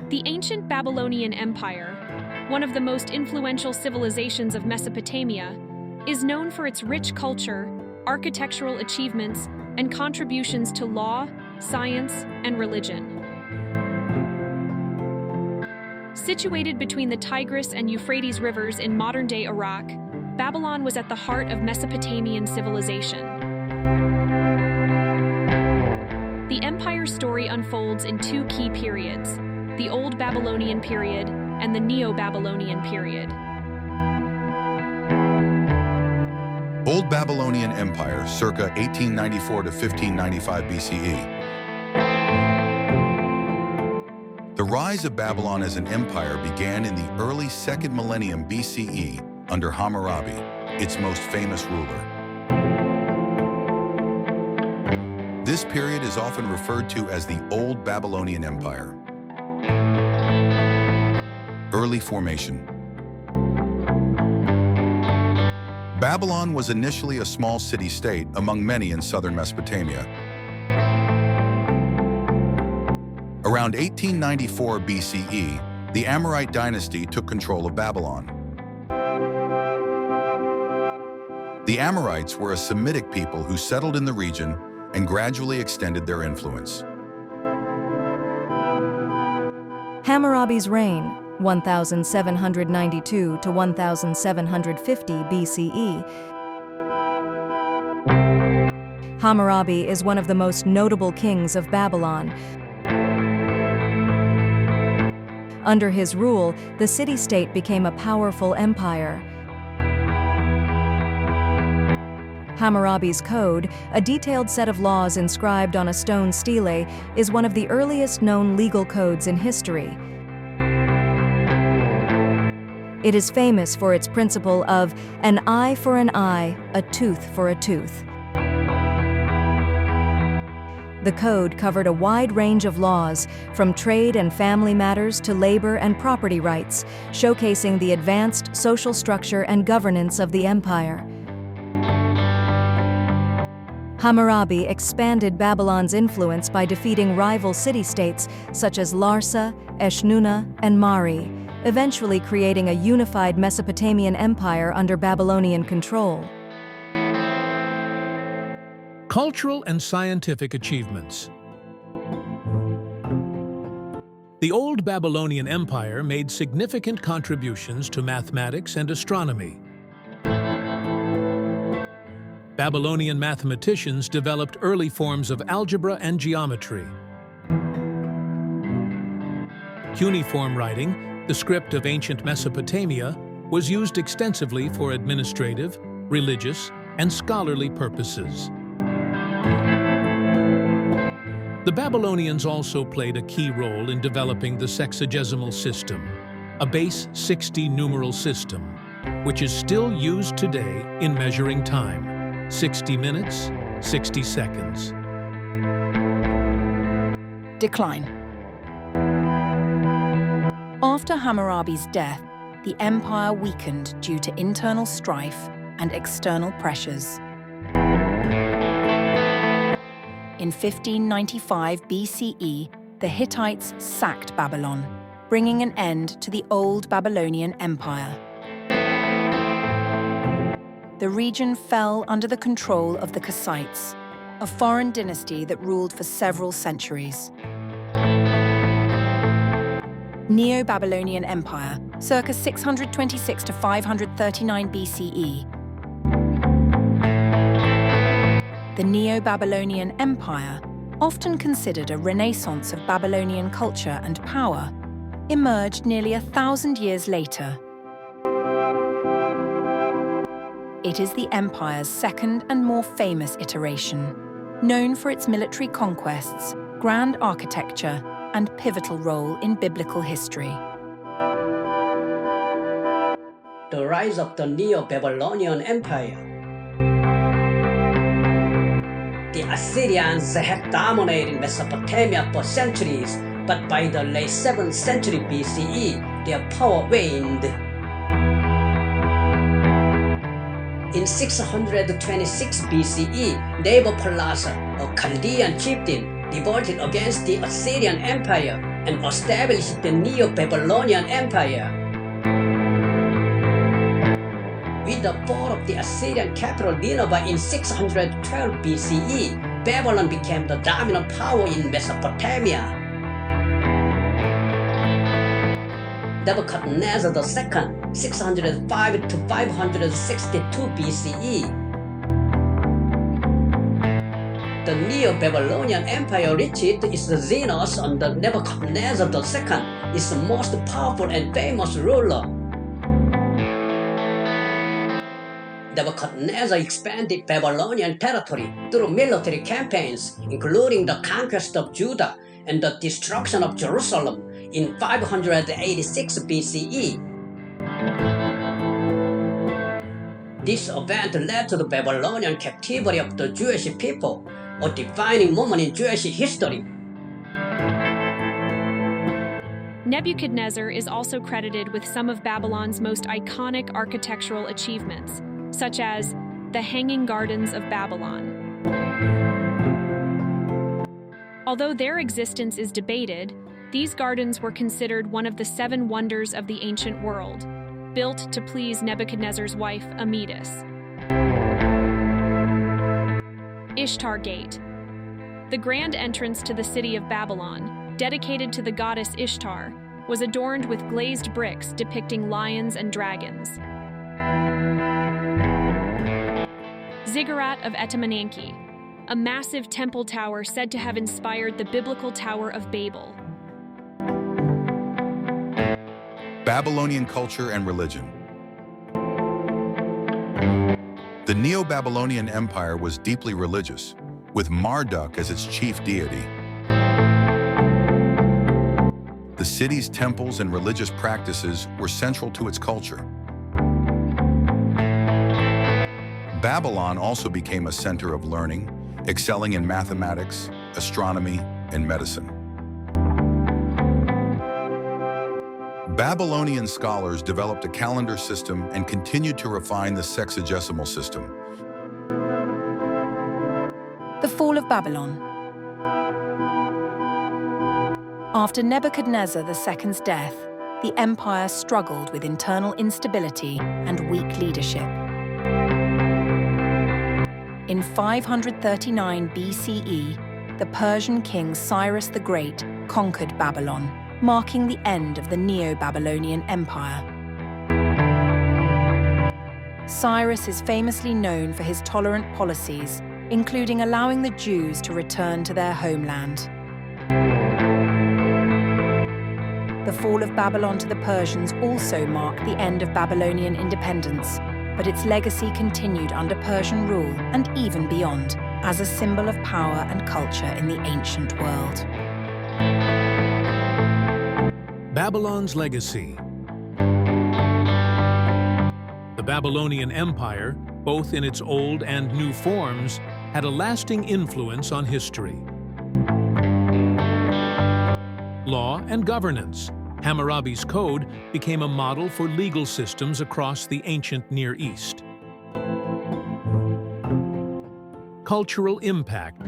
The ancient Babylonian Empire, one of the most influential civilizations of Mesopotamia, is known for its rich culture, architectural achievements, and contributions to law, science, and religion. Situated between the Tigris and Euphrates rivers in modern-day Iraq, Babylon was at the heart of Mesopotamian civilization. The empire's story unfolds in two key periods, the Old Babylonian period and the Neo-Babylonian period. Old Babylonian Empire, circa 1894 to 1595 BCE. The rise of Babylon as an empire began in the early 2nd millennium BCE under Hammurabi, its most famous ruler. This period is often referred to as the Old Babylonian Empire. Early formation. Babylon was initially a small city-state among many in southern Mesopotamia. Around 1894 BCE, the Amorite dynasty took control of Babylon. The Amorites were a Semitic people who settled in the region and gradually extended their influence. Hammurabi's reign, 1792 to 1750 BCE. Hammurabi is one of the most notable kings of Babylon. Under his rule, the city-state became a powerful empire. Hammurabi's Code, a detailed set of laws inscribed on a stone stele, is one of the earliest known legal codes in history. It is famous for its principle of an eye for an eye, a tooth for a tooth. The code covered a wide range of laws, from trade and family matters to labor and property rights, showcasing the advanced social structure and governance of the empire. Hammurabi expanded Babylon's influence by defeating rival city-states such as Larsa, Eshnunna, and Mari, eventually creating a unified Mesopotamian empire under Babylonian control. Cultural and scientific achievements. The Old Babylonian Empire made significant contributions to mathematics and astronomy. Babylonian mathematicians developed early forms of algebra and geometry. Cuneiform writing, the script of ancient Mesopotamia, was used extensively for administrative, religious, and scholarly purposes. The Babylonians also played a key role in developing the sexagesimal system, a base 60 numeral system, which is still used today in measuring time. 60 minutes, 60 seconds. Decline. After Hammurabi's death, the empire weakened due to internal strife and external pressures. In 1595 BCE, the Hittites sacked Babylon, bringing an end to the Old Babylonian Empire. The region fell under the control of the Kassites, a foreign dynasty that ruled for several centuries. Neo-Babylonian Empire, circa 626 to 539 BCE. The Neo-Babylonian Empire, often considered a renaissance of Babylonian culture and power, emerged nearly 1,000 years later. It is the empire's second and more famous iteration, known for its military conquests, grand architecture, and pivotal role in biblical history. The rise of the Neo-Babylonian Empire. The Assyrians had dominated Mesopotamia for centuries, but by the late 7th century BCE, their power waned. In 626 BCE, Nabopolassar, a Chaldean chieftain, revolted against the Assyrian Empire and established the Neo-Babylonian Empire. With the fall of the Assyrian capital Nineveh in 612 BCE, Babylon became the dominant power in Mesopotamia. Nebuchadnezzar II, 605 to 562 BCE. The Neo-Babylonian Empire reached its zenith under Nebuchadnezzar II, its most powerful and famous ruler. Nebuchadnezzar expanded Babylonian territory through military campaigns, including the conquest of Judah and the destruction of Jerusalem in 586 BCE. This event led to the Babylonian captivity of the Jewish people, a defining moment in Jewish history. Nebuchadnezzar is also credited with some of Babylon's most iconic architectural achievements, such as the Hanging Gardens of Babylon. Although their existence is debated, these gardens were considered one of the 7 wonders of the ancient world, built to please Nebuchadnezzar's wife, Amytis. Ishtar Gate. The grand entrance to the city of Babylon, dedicated to the goddess Ishtar, was adorned with glazed bricks depicting lions and dragons. Ziggurat of Etemenanke, a massive temple tower said to have inspired the biblical Tower of Babel. Babylonian culture and religion. The Neo-Babylonian Empire was deeply religious, with Marduk as its chief deity. The city's temples and religious practices were central to its culture. Babylon also became a center of learning, excelling in mathematics, astronomy, and medicine. Babylonian scholars developed a calendar system and continued to refine the sexagesimal system. The fall of Babylon. After Nebuchadnezzar II's death, the empire struggled with internal instability and weak leadership. In 539 BCE, the Persian king Cyrus the Great conquered Babylon, marking the end of the Neo-Babylonian Empire. Cyrus is famously known for his tolerant policies, including allowing the Jews to return to their homeland. The fall of Babylon to the Persians also marked the end of Babylonian independence, but its legacy continued under Persian rule and even beyond, as a symbol of power and culture in the ancient world. Babylon's legacy. The Babylonian Empire, both in its old and new forms, had a lasting influence on history. Law and governance. Hammurabi's Code became a model for legal systems across the ancient Near East. Cultural impact.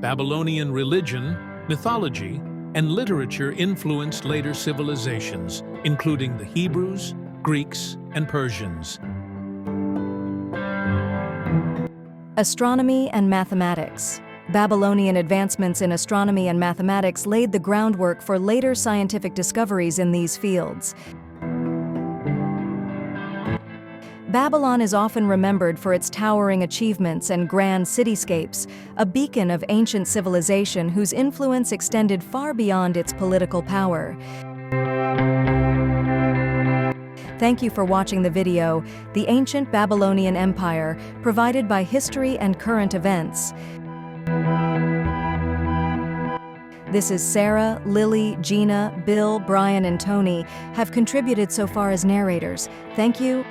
Babylonian religion, mythology, and literature influenced later civilizations, including the Hebrews, Greeks, and Persians. Astronomy and mathematics. Babylonian advancements in astronomy and mathematics laid the groundwork for later scientific discoveries in these fields. Babylon is often remembered for its towering achievements and grand cityscapes, a beacon of ancient civilization whose influence extended far beyond its political power. Thank you for watching the video, The Ancient Babylonian Empire, provided by History and Current Events. This is Sarah, Lily, Gina, Bill, Brian, and Tony have contributed so far as narrators. Thank you.